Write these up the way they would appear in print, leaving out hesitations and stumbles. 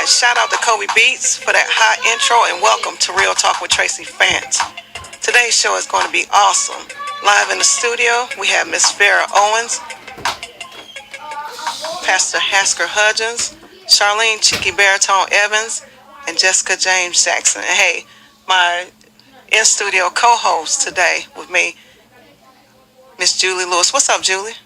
right, shout out to Kobe Beats for that hot intro, and welcome to Real Talk with Traci Fant. Today's show is going to be awesome. Live in the studio, we have Miss Farrah Owens, Pastor Hasker Hudgens, Charlene Cheeky Baritone Evans, and Jessica James Jackson. And hey, my in-studio co-host today with me, Miss Julie Lewis. What's up, Julie?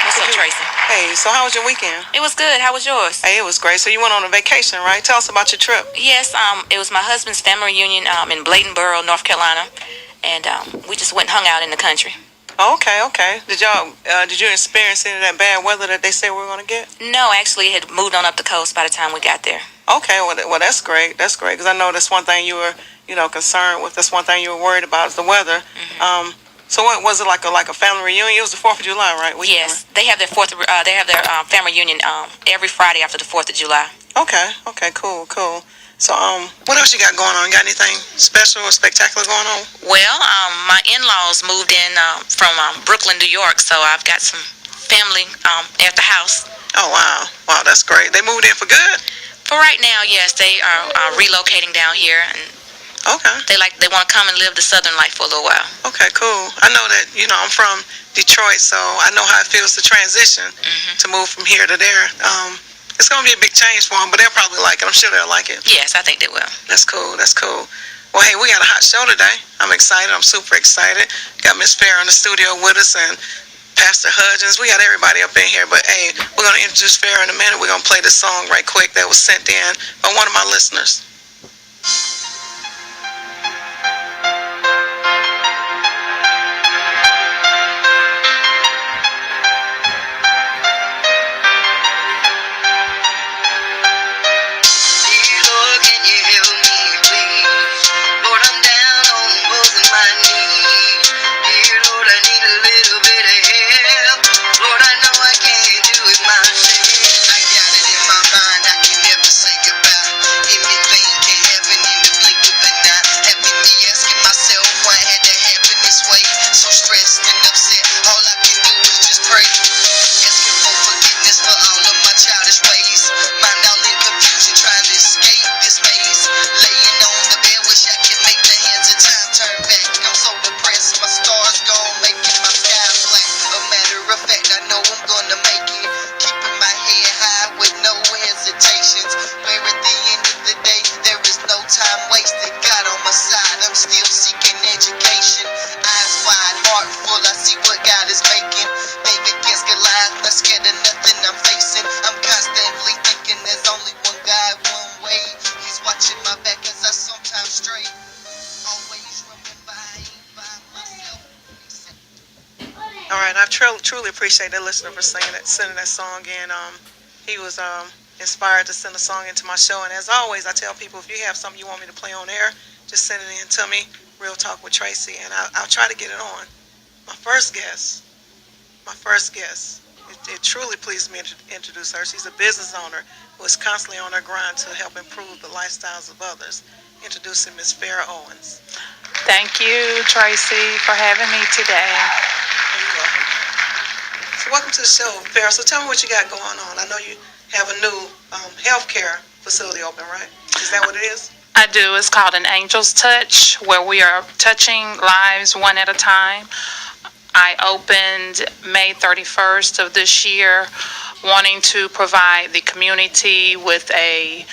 What's up, Traci? Hey, so how was your weekend? It was good. How was yours? Hey, it was great. So you went on a vacation, right? Tell us about your trip. Yes, it was my husband's family reunion in Bladenboro, North Carolina, and we just went and hung out in the country. Okay. Did you experience any of that bad weather that they said we were going to get? No, actually, it had moved on up the coast by the time we got there. Okay, well that's great. That's great because I know that's one thing you were, concerned with. That's one thing you were worried about is the weather. Mm-hmm. So what was it like a family reunion? It was the 4th of July, right? Yes, they have their family reunion every Friday after the 4th of July. Okay, cool. So what else you got going on? You got anything special or spectacular going on? Well, my in-laws moved in from Brooklyn, New York, so I've got some family at the house. Oh wow, that's great. They moved in for good? For right now, yes, they are relocating down here, and okay. They want to come and live the Southern life for a little while. Okay, cool. I know that I'm from Detroit, so I know how it feels to transition to move from here to there. It's gonna be a big change for them, but they'll probably like it. I'm sure they'll like it. Yes, I think they will. That's cool. Well, hey, we got a hot show today. I'm excited. I'm super excited. Got Miss Farrah in the studio with us and Pastor Hudgens. We got everybody up in here, but hey, we're gonna introduce Farrah in a minute. We're gonna play this song right quick that was sent in by one of my listeners. All right, I truly appreciate that listener for sending that song in. He was inspired to send a song into my show, and as always, I tell people if you have something you want me to play on air, just send it in to me. Real Talk with Traci, and I'll try to get it on. My first guest. It truly pleased me to introduce her. She's a business owner who is constantly on her grind to help improve the lifestyles of others. Introducing Miss Farrah Owens. Thank you, Traci, for having me today. You're welcome. So welcome to the show, Farrah. So tell me what you got going on. I know you have a new healthcare facility open, right? Is that what it is? I do. It's called an Angel's Touch, where we are touching lives one at a time. I opened May 31st of this year, wanting to provide the community with a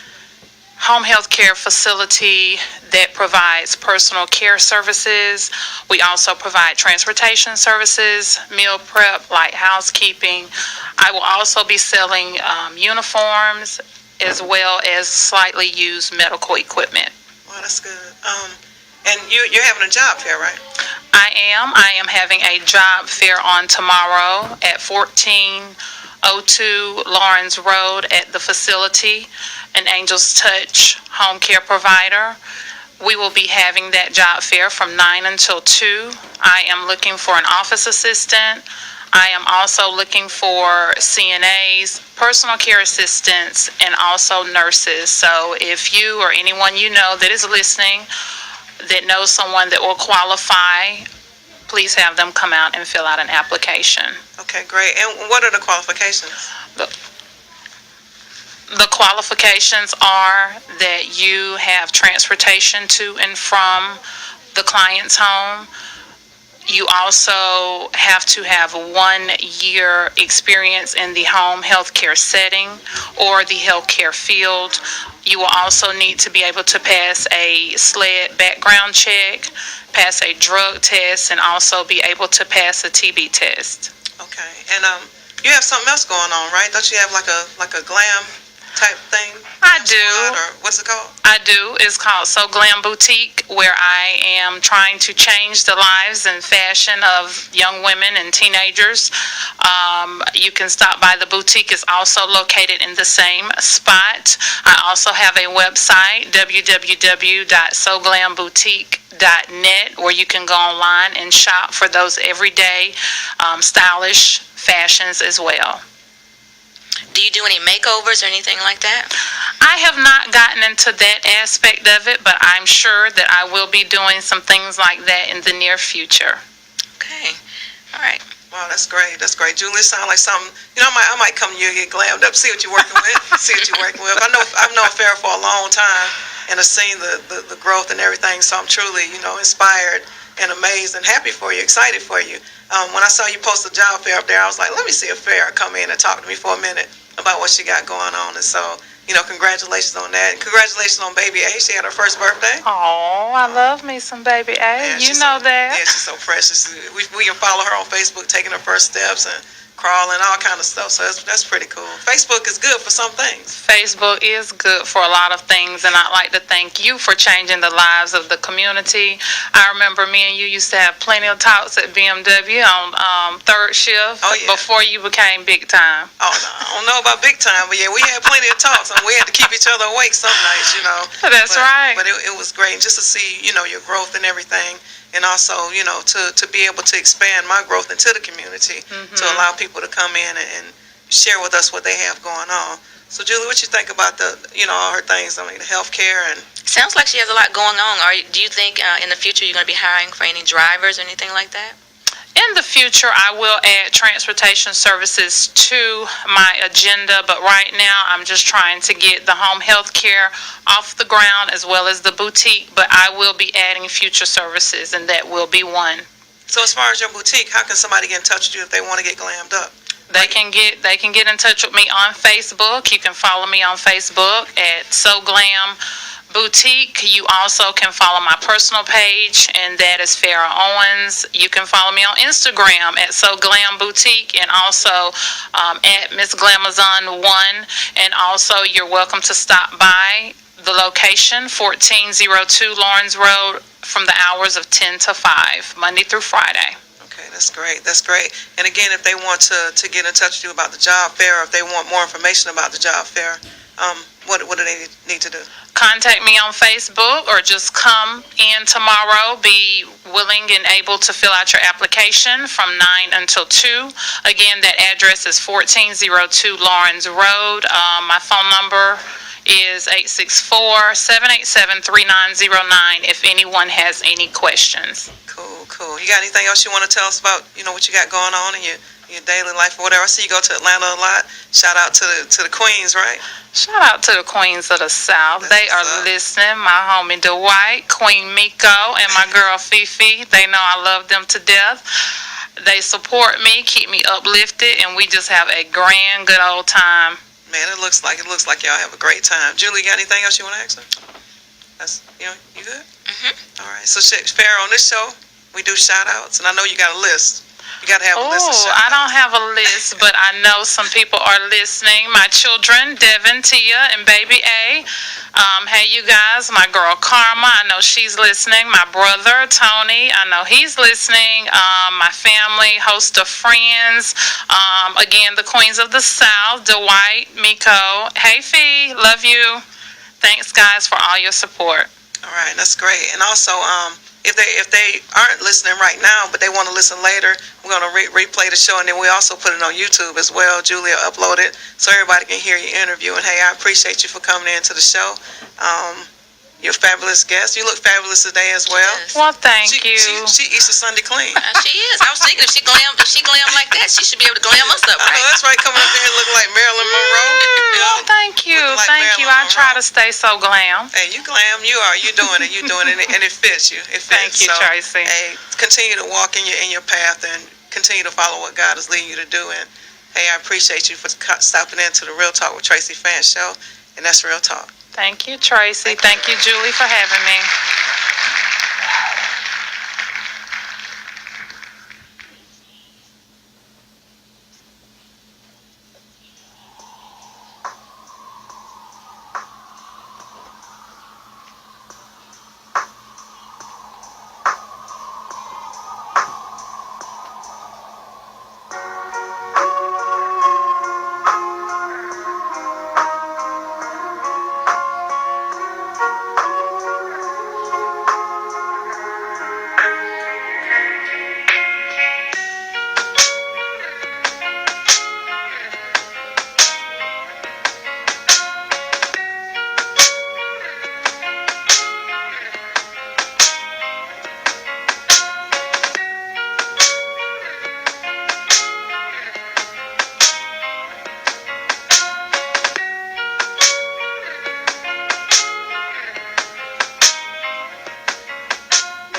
home health care facility that provides personal care services. We also provide transportation services, meal prep, light housekeeping. I will also be selling uniforms as well as slightly used medical equipment. Wow, that's good. And you're having a job fair, right? I am having a job fair on tomorrow at 1402 Lawrence Road at the facility, an Angel's Touch home care provider. We will be having that job fair from 9 until 2. I am looking for an office assistant. I am also looking for CNAs, personal care assistants, and also nurses. So if you or anyone you know that is listening that knows someone that will qualify, please have them come out and fill out an application. Okay, great. And what are the qualifications? The qualifications are that you have transportation to and from the client's home. You also have to have 1 year experience in the home healthcare setting or the healthcare field. You will also need to be able to pass a SLED background check, pass a drug test, and also be able to pass a TB test. Okay. And you have something else going on, right? Don't you have like a glam type thing? I do. Or what's it called? I do. It's called So Glam Boutique, where I am trying to change the lives and fashion of young women and teenagers. You can stop by the boutique. It's also located in the same spot. I also have a website, www.soglamBoutique.net, where you can go online and shop for those everyday stylish fashions as well. Do you do any makeovers or anything like that? I have not gotten into that aspect of it, but I'm sure that I will be doing some things like that in the near future. Okay. All right. Wow, that's great. That's great. Julie, sound like something. You know, I might come to you and get glammed up, see what you're working with. See what you're working with. I've known Farrah for a long time and have seen the growth and everything. So I'm truly, inspired and amazed and happy for you, excited for you. When I saw you post a job fair up there, I was like, let me see if Farrah come in and talk to me for a minute about what she got going on. And so, congratulations on that. And congratulations on baby A. She had her first birthday. Oh, I love me some baby A. Man, you know that. Yeah, she's so precious. We can follow her on Facebook, taking her first steps and crawling, all kind of stuff. So that's pretty cool. Facebook is good for some things. Facebook is good for a lot of things, and I'd like to thank you for changing the lives of the community. I remember me and you used to have plenty of talks at BMW on third shift before you became big time. Oh, no, I don't know about big time, but yeah, we had plenty of talks, and we had to keep each other awake some nights, That's right. But it was great, and just to see, your growth and everything, and also, to be able to expand my growth into the community, to allow people to come in and share with us what they have going on. So, Julie, what you think about all her things? I mean, the healthcare and. Sounds like she has a lot going on. Do you think in the future you're going to be hiring for any drivers or anything like that? In the future, I will add transportation services to my agenda, but right now I'm just trying to get the home health care off the ground as well as the boutique, but I will be adding future services, and that will be one. So as far as your boutique, how can somebody get in touch with you if they want to get glammed up? They can get in touch with me on Facebook. You can follow me on Facebook at So Glam Boutique. You also can follow my personal page, and that is Farrah Owens. You can follow me on Instagram at So Glam Boutique, and also at Miss Glamazon 1. And also, you're welcome to stop by the location, 1402 Lawrence Road, from the hours of 10 to 5, Monday through Friday. Okay, that's great. That's great. And again, if they want to get in touch with you about the job fair, or if they want more information about the job fair, what do they need to do? Contact me on Facebook, or just come in tomorrow. Be willing and able to fill out your application from 9 until 2. Again, that address is 1402 Lawrence Road. My phone number is 864-787-3909 if anyone has any questions. Cool. You got anything else you want to tell us about, what you got going on in your daily life or whatever? I see you go to Atlanta a lot. Shout out to the queens, right? Shout out to the queens of the South. They are listening. My homie Dwight, Queen Miko, and my girl Fifi. They know I love them to death. They support me, keep me uplifted, and we just have a grand, good old time. Man, it looks like y'all have a great time. Julie, got anything else you want to ask her? You good? All right. So, Farrah, on this show, we do shout outs, and I know you got a list. You got to have a list of shout outs. I don't have a list, but I know some people are listening. My children, Devin, Tia, and baby A. Hey, you guys, my girl Karma, I know she's listening. My brother, Tony, I know he's listening. My family, host of friends. Again, the Queens of the South, Dwight, Miko. Hey, Fee, love you. Thanks, guys, for all your support. All right, that's great. And also, if they aren't listening right now, but they want to listen later, we're going to replay the show, and then we also put it on YouTube as well. Julia upload it so everybody can hear your interview. And hey, I appreciate you for coming into the show. You're a fabulous guest. You look fabulous today as well. Yes. Well, thank you. She Easter Sunday clean. She is. I was thinking if she glam like that, she should be able to glam us up, I know right? that's right. Coming up there looking like Marilyn Monroe. Well, thank you. Looking like Thank you. Marilyn I try Monroe. to stay so glam. Hey, you glam. You are. You doing it. You doing it, and it fits you. It fits. Thank you, So, Tracy. hey, continue to walk in your path and continue to follow what God is leading you to do. And hey, I appreciate you for stopping into the Real Talk with Tracy Fant show, and that's Real Talk. Thank you, Tracy. Thank you, Julie, for having me.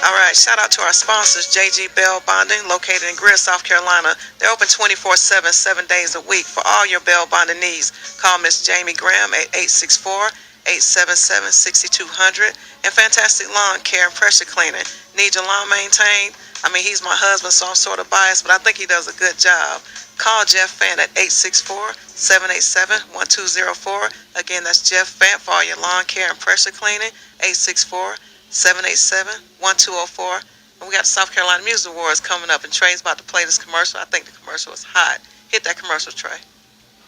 All right, shout out to our sponsors, JG Bell Bonding, located in Greer, South Carolina. They're open 24/7, 7 days a week for all your bail bonding needs. Call Miss Jamie Graham at 864-877-6200. And Fantastic Lawn Care and Pressure Cleaning. Need your lawn maintained? I mean, he's my husband, so I'm sort of biased, but I think he does a good job. Call Jeff Fant at 864-787-1204. Again, that's Jeff Fant for all your lawn care and pressure cleaning, 864-787-1204. And we got the South Carolina Music Awards coming up, and Trey's about to play this commercial. I think the commercial is hot. Hit that commercial, Trey.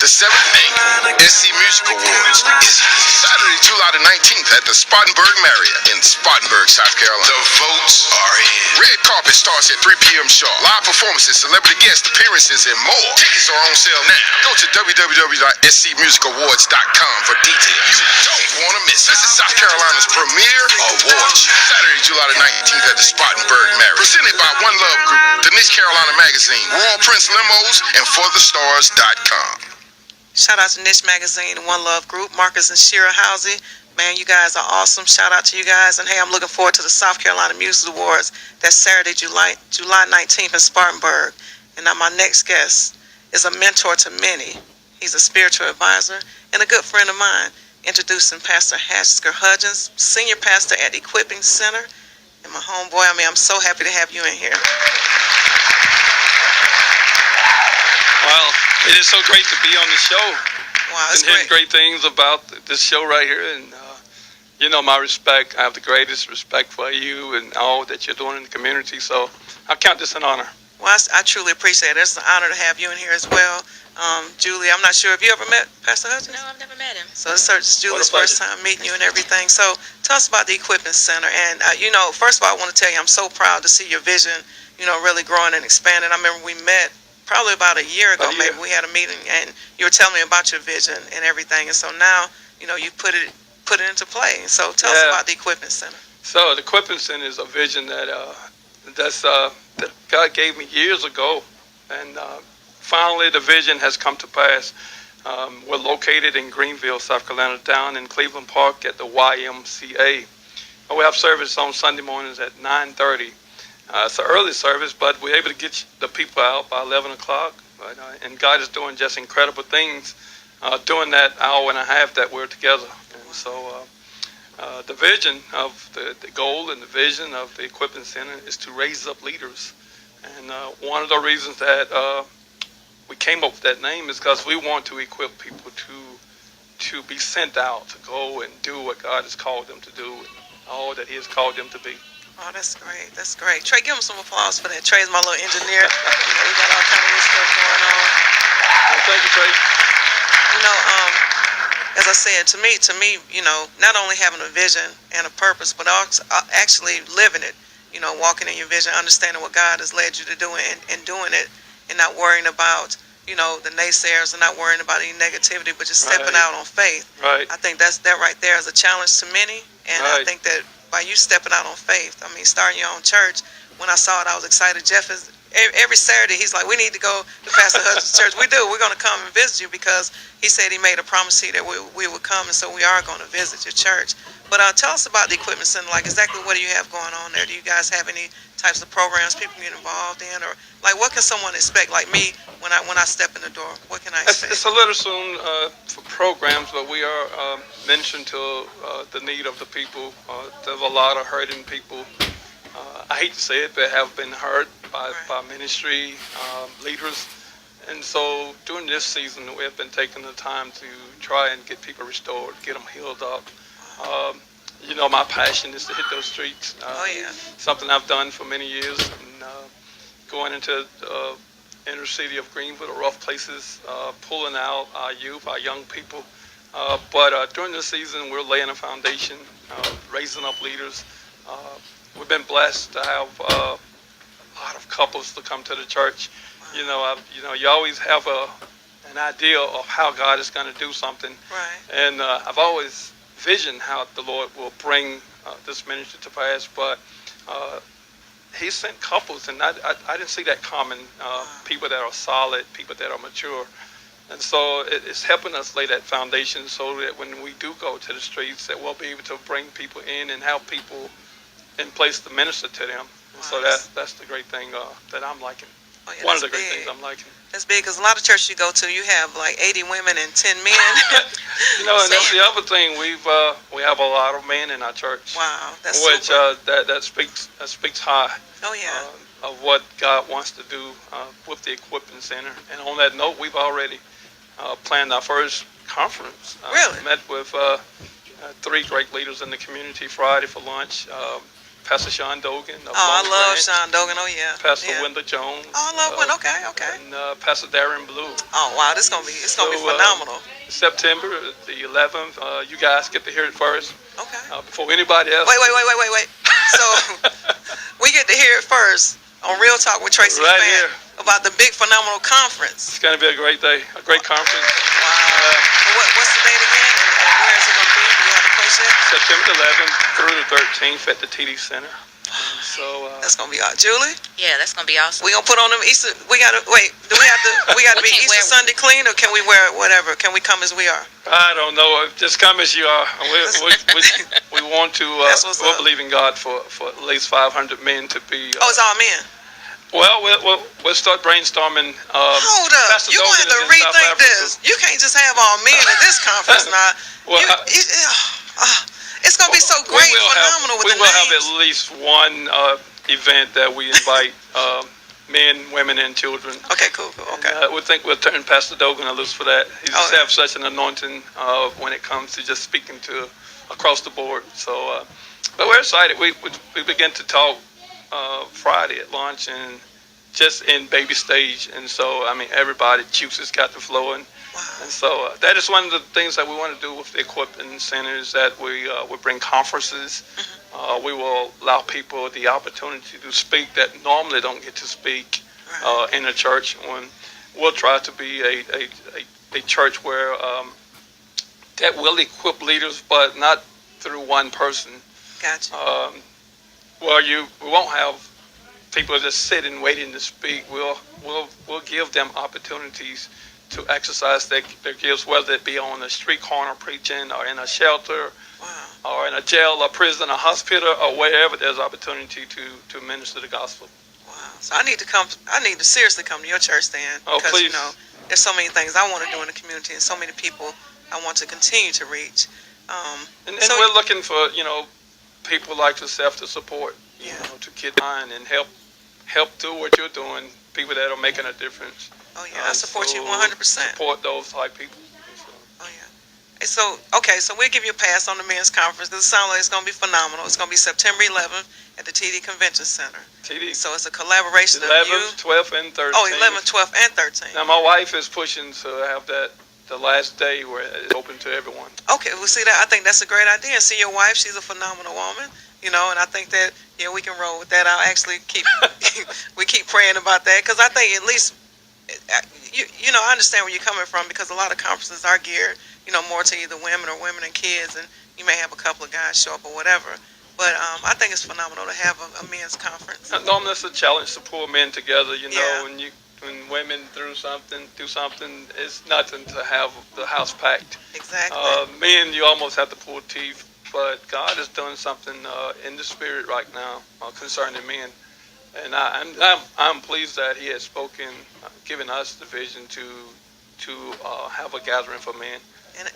The 7th Annual SC Music Awards is Saturday, July the 19th at the Spartanburg Marriott in Spartanburg, South Carolina. The votes are in. Red carpet starts at 3 p.m. sharp. Live performances, celebrity guest appearances, and more. Tickets are on sale now. Go to www.scmusicawards.com for details. You don't want to miss it. This is South Carolina's premier award show. Saturday, July the 19th at the Spartanburg Marriott. Presented by One Love Group, the Niche Carolina Magazine, Royal Prince Limos, and ForTheStars.com. Shout out to Niche Magazine and One Love Group, Marcus and Shira Housey. Man, you guys are awesome. Shout out to you guys. And hey, I'm looking forward to the South Carolina Music Awards. That's Saturday, July 19th in Spartanburg. And now my next guest is a mentor to many. He's a spiritual advisor and a good friend of mine. Introducing Pastor Hasker Hudgens, senior pastor at Equipping Center. And my homeboy, I'm so happy to have you in here. Well, it is so great to be on the show. Wow, it's Been hearing great. great things about this show right here, and my respect. I have the greatest respect for you and all that you're doing in the community. So I count this an honor. Well, I truly appreciate it. It's an honor to have you in here as well. Julie, I'm not sure if you ever met Pastor Hudgens? No, I've never met him. So this is Julie's first time meeting you and everything. So tell us about the Equipment Center. And, first of all, I want to tell you I'm so proud to see your vision, really growing and expanding. I remember we met probably about a year ago. Maybe we had a meeting, and you were telling me about your vision and everything. And so now, you put it into play. So tell us about the Equipment Center. So the Equipping Center is a vision that God gave me years ago, and finally the vision has come to pass. We're located in Greenville, South Carolina, down in Cleveland Park at the YMCA. We have service on Sunday mornings at 9:30. It's an early service, but we're able to get the people out by 11 o'clock. And God is doing just incredible things during that hour and a half that we're together. And so the vision of the goal and the vision of the Equipping Center is to raise up leaders. And one of the reasons that we came up with that name is because we want to equip people to be sent out, to go and do what God has called them to do, and all that He has called them to be. Oh, that's great. That's great. Trey, give him some applause for that. Trey's my little engineer. We got all kind of good stuff going on. Well, thank you, Tracy. As I said, to me, not only having a vision and a purpose, but also actually living it, walking in your vision, understanding what God has led you to do and doing it, and not worrying about, the naysayers and not worrying about any negativity, but just stepping out on faith. Right. I think that right there is a challenge to many, And I think that by you stepping out on faith, I mean, starting your own church, when I saw it, I was excited. Jeff is, every Saturday, he's like, we need to go to Pastor Hudson's church. We do. We're going to come and visit you because he said he made a promise to you that we would come, and so we are going to visit your church. But tell us about the equipment center. Like, exactly what do you have going on there? Do you guys have any types of programs people get involved in? Or, like, what can someone expect, like me, when I step in the door? What can I expect? It's a little soon for programs, but we are mentioned to the need of the people. There's a lot of hurting people. I hate to say it, but have been hurt by ministry leaders. And so during this season, we have been taking the time to try and get people restored, get them healed up. You know, my passion is to hit those streets. Something I've done for many years. And going into the inner city of Greenville, the rough places, pulling out our youth, our young people. But during this season, we're laying a foundation, raising up leaders. We've been blessed to have a lot of couples to come to the church. You know, you always have an idea of how God is going to do something. Right. And I've always visioned how the Lord will bring this ministry to pass. But He sent couples, and I didn't see that coming. People that are solid, people that are mature. And so it's helping us lay that foundation so that when we do go to the streets, that we'll be able to bring people in and have people in place to minister to them. So that's the great thing that I'm liking. One of the great things I'm liking. That's big, because a lot of churches you go to, you have like 80 women and 10 men. You know, and that's the other thing. We have a lot of men in our church. Wow, that's which super. That speaks high. Oh yeah. Of what God wants to do with the equipment center. And on that note, we've already planned our first conference. Really? Met with 3 great leaders in the community Friday for lunch. Pastor Sean Dogan. I love Sean Dogan. Oh yeah. Pastor Wendell Jones. Oh, I love Wendell. Okay. And Pastor Darren Blue. Oh wow, it's gonna be phenomenal. September the 11th. You guys get to hear it first. Okay. Before anybody else. Wait. So we get to hear it first on Real Talk with Traci right Fant here about the big phenomenal conference. It's gonna be a great day, a great conference. Wow. What's the date again, and where is it gonna be? Do you have the place yet? September 11th through the 13th at the TD Center. So that's gonna be Julie. Yeah, that's gonna be awesome. We gonna put on them Easter. We gotta wait. Do we have to? We gotta be Easter Sunday clean, or can we wear whatever? Can we come as we are? I don't know. Just come as you are. We want to. We'll believe in God for at least 500 men to be. It's all men. Well, we'll start brainstorming. Hold up. You're going to have to rethink this. You can't just have all men at this conference now. It's going to be so great, phenomenal with the names. We will have at least one event that we invite men, women, and children. Okay, cool. Okay. We think we'll turn Pastor Dogan loose for that. He just have such an anointing when it comes to just speaking to across the board. So, but we're excited. We begin to talk Friday at lunch, and just in baby stage. And so, I mean, everybody, juices got to flowing. Wow. And so that is one of the things that we want to do with the equipment center, is that we bring conferences. We will allow people the opportunity to speak that normally don't get to speak in a church. When we'll try to be a church where that will equip leaders, but not through one person. Gotcha. We won't have people just sitting waiting to speak. We'll give them opportunities to exercise their gifts, whether it be on a street corner preaching, or in a shelter, or in a jail, a prison, a hospital, or wherever there's opportunity to minister the gospel. Wow. So I need to seriously come to your church then. Because, please. you know, there's so many things I want to do in the community, and so many people I want to continue to reach. And we're looking for, people like yourself to support, to get behind and help do what you're doing, people that are making a difference. Oh yeah, I support you 100%. Support those type people. Oh yeah. So we'll give you a pass on the men's conference, because it sounds like it's going to be phenomenal. It's going to be September 11th at the TD Convention Center. TD. So it's a collaboration 11th, of you. 12th, and 13th. Oh, 11th, 12th, and 13th. Now my wife is pushing to have that the last day where it's open to everyone. Okay, well, see that. I think that's a great idea. See your wife; she's a phenomenal woman. And I think that we can roll with that. I'll actually keep we keep praying about that, because I think at least I understand where you're coming from, because a lot of conferences are geared more to either women or women and kids, and you may have a couple of guys show up or whatever. But I think it's phenomenal to have a men's conference. Normally, it's a challenge to pull men together. You know, Yeah. when women do something, it's nothing to have the house packed. Exactly. Men, you almost have to pull teeth. But God is doing something in the spirit right now concerning men, and I'm pleased that He has spoken, given us the vision to have a gathering for men.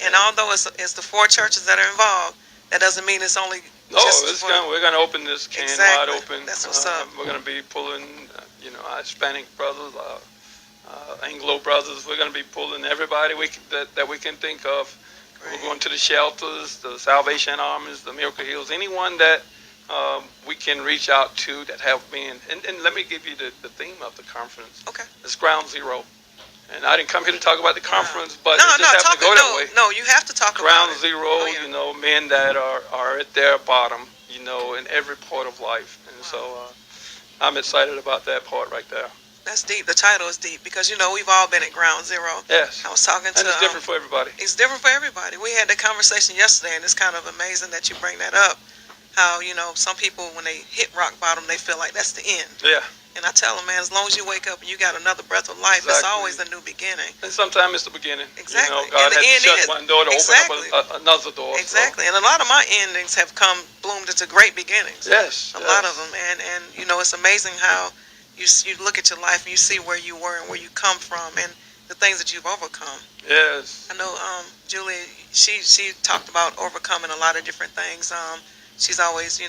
And although it's the 4 churches that are involved, that doesn't mean it's only No, just for, we're going to open this can Exactly. wide open. That's what's up. We're going to be pulling, our Hispanic brothers, Anglo brothers. We're going to be pulling everybody that we can think of. Great. We're going to the shelters, the Salvation Armies, the Miracle Hills, anyone that we can reach out to that have been. And let me give you the theme of the conference. Okay. It's Ground Zero. And I didn't come here to talk about the conference, but No, it just happened to go that way. No, you have to talk Ground about it. Zero, Oh, yeah. men that are at their bottom, in every part of life. And so I'm excited about that part right there. That's deep. The title is deep because we've all been at ground zero. Yes. I was talking to. And it's different for everybody. It's different for everybody. We had that conversation yesterday, and it's kind of amazing that you bring that up. How some people when they hit rock bottom, they feel like that's the end. Yeah. And I tell them, man, as long as you wake up and you got another breath of life, it's Exactly. always a new beginning. And sometimes it's the beginning. Exactly. God And the had end to shut is. one door to Exactly. open up another door. Exactly. And a lot of my endings have bloomed into great beginnings. So. Yes. A lot of them, and it's amazing how you look at your life and you see where you were and where you come from and the things that you've overcome. Yes. I know Julie, she talked about overcoming a lot of different things. She's always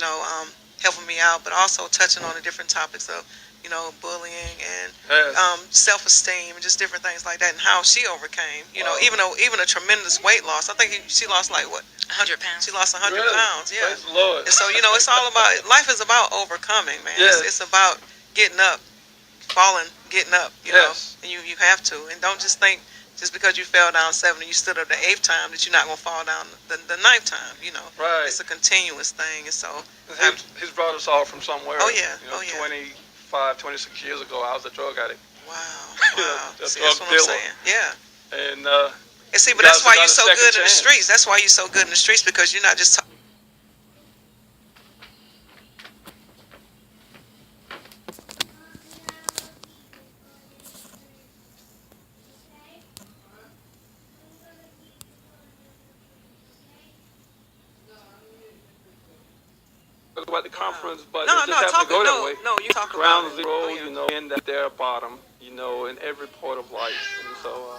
helping me out, but also touching on the different topics of bullying and Yes. self-esteem and just different things like that, and how she overcame. Even a tremendous weight loss. I think she lost 100 pounds. She lost 100 Really? pounds. Yeah. Praise the Lord. And so it's all about life is about overcoming, man. Yes. It's about getting up, falling, getting up. You know, Yes. and you have to, and don't just think just because you fell down 7 and you stood up the 8th time that you're not gonna fall down the 9th time. Right. It's a continuous thing, and so. He's brought us all from somewhere. Oh, yeah. Oh, yeah. 26 years ago, I was a drug addict. Wow. You know, Wow. a See, drug that's what I'm dealer. saying. Yeah. And And see, but God that's why got you're a so second good in the chance. streets. That's why you're so good in the streets, because you're not just talking. about the conference, but No, it just happened to go that way. no, you talk Ground about it. Zero, Oh, yeah. in at their bottom, in every part of life. And so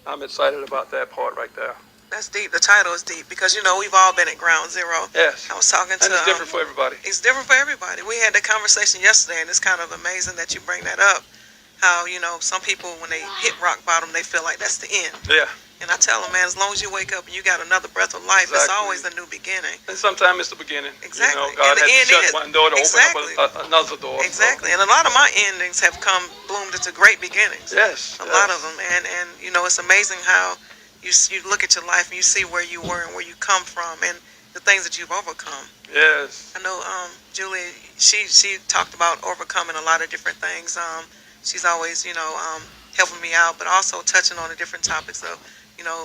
I'm excited about that part right there. That's deep. The title is deep because we've all been at ground zero. Yes. I was talking to. And it's different for everybody. It's different for everybody. We had that conversation yesterday, and it's kind of amazing that you bring that up. How some people when they hit rock bottom, they feel like that's the end. Yeah. And I tell them, man, as long as you wake up and you got another breath of life, it's Exactly. always a new beginning. And sometimes it's the beginning. Exactly. God And the had end to shut is. one door to Exactly. open up another door. Exactly. And a lot of my endings have bloomed into great beginnings. So. Yes. A lot of them, and it's amazing how you look at your life and you see where you were and where you come from and the things that you've overcome. Yes. I know Julie, she talked about overcoming a lot of different things. She's always helping me out, but also touching on the different topics of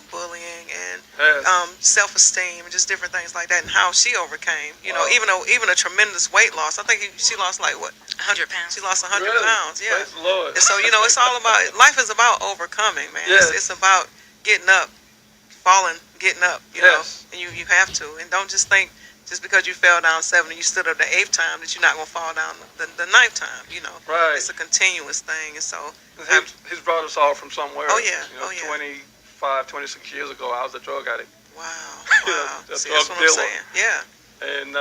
bullying and Yes. self-esteem and just different things like that, and how she overcame. Wow. Even a tremendous weight loss. I think she lost 100 pounds. She lost 100 Really? pounds. Yeah. Praise the Lord. And so it's all about life is about overcoming, man. Yes. It's about getting up, falling, getting up. You know, Yes. and you have to, and don't just think just because you fell down 7 and you stood up the 8th time that you're not gonna fall down the 9th time. Right. It's a continuous thing, and so. He's brought us all from somewhere. Oh, yeah. Oh, yeah. 26 years ago, I was a drug addict. Wow. You know, Wow. a See, drug that's what dealer. I'm saying. Yeah. And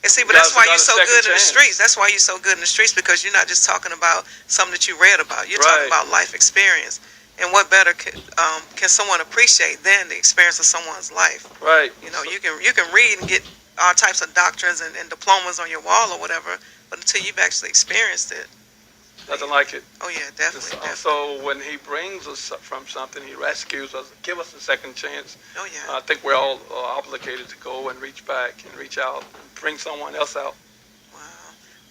And see, but God that's why got you're a so second good in the chance. streets. That's why you're so good in the streets, because you're not just talking about something that you read about. You're talking Right. about life experience. And what better can someone appreciate than the experience of someone's life? right. You can read and get all types of doctrines and diplomas on your wall or whatever, but until you've actually experienced it. Nothing like it. Oh yeah, definitely. So when he brings us from something, he rescues us, give us a second chance. Oh yeah. I think we're all obligated to go and reach back and reach out and bring someone else out. Wow.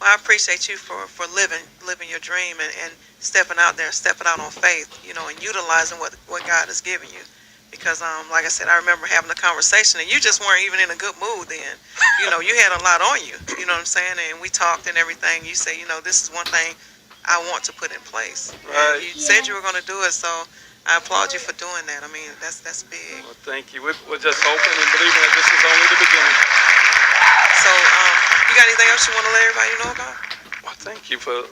Well, I appreciate you for living your dream and stepping out there, stepping out on faith, and utilizing what God has given you. because like I said, I remember having a conversation, and you just weren't even in a good mood then. You know, you had a lot on you. You know what I'm saying? And we talked and everything. You say, you know, this is one thing I want to put in place. Right. And you said you were going to do it, so I applaud you for doing that. I mean, that's big. Well, thank you. We're just hoping and believing that this is only the beginning. So, you got anything else you want to let everybody know about? Well, thank you for